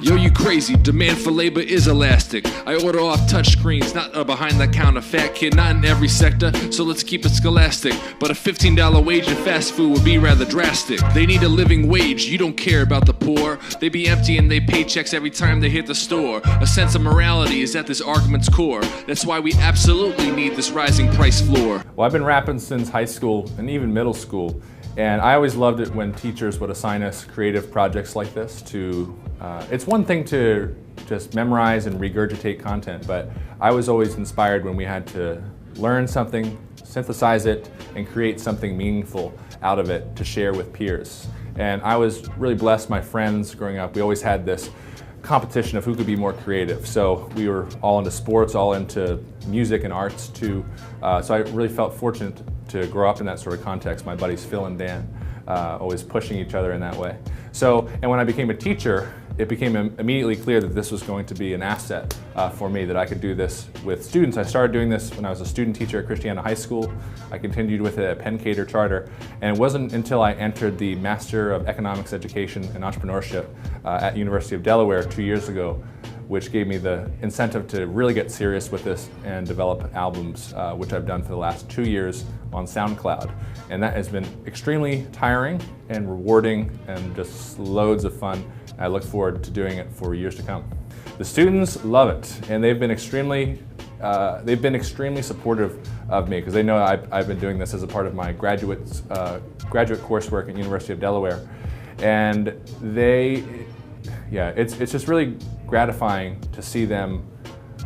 Yo, you crazy, demand for labor is elastic. I order off touchscreens, not a behind-the-counter fat kid, not in every sector, so let's keep it scholastic. But a $15 wage in fast food would be rather drastic. They need a living wage, you don't care about the poor. They be emptying their paychecks every time they hit the store. A sense of morality is at this argument's core. That's why we absolutely need this rising price floor. Well, I've been rapping since high school and even middle school. And I always loved it when teachers would assign us creative projects like this to, it's one thing to just memorize and regurgitate content, but I was always inspired when we had to learn something, synthesize it, and create something meaningful out of it to share with peers. And I was really blessed. My friends growing up, we always had this competition of who could be more creative. So we were all into sports, all into music and arts too. So I really felt fortunate to grow up in that sort of context. My buddies Phil and Dan, always pushing each other in that way. So, and when I became a teacher, it became immediately clear that this was going to be an asset for me, that I could do this with students. I started doing this when I was a student teacher at Christiana High School. I continued with it at Penn Cater Charter, and it wasn't until I entered the Master of Economics Education and Entrepreneurship at University of Delaware 2 years ago, which gave me the incentive to really get serious with this and develop albums, which I've done for the last 2 years on SoundCloud. And that has been extremely tiring and rewarding and just loads of fun. I look forward to doing it for years to come. The students love it, and they've been extremely supportive of me, because they know I've been doing this as a part of my graduate coursework at University of Delaware. And it's just really gratifying to see them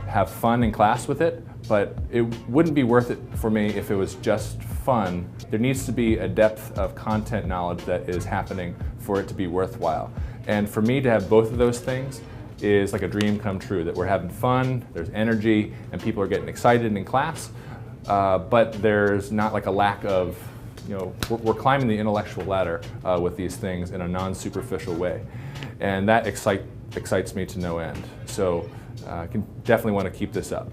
have fun in class with it, but it wouldn't be worth it for me if it was just fun. There needs to be a depth of content knowledge that is happening for it to be worthwhile. And for me to have both of those things is like a dream come true, that we're having fun, there's energy, and people are getting excited in class, but there's not like a lack of, we're climbing the intellectual ladder with these things in a non-superficial way. And that excites me to no end. So I can definitely want to keep this up.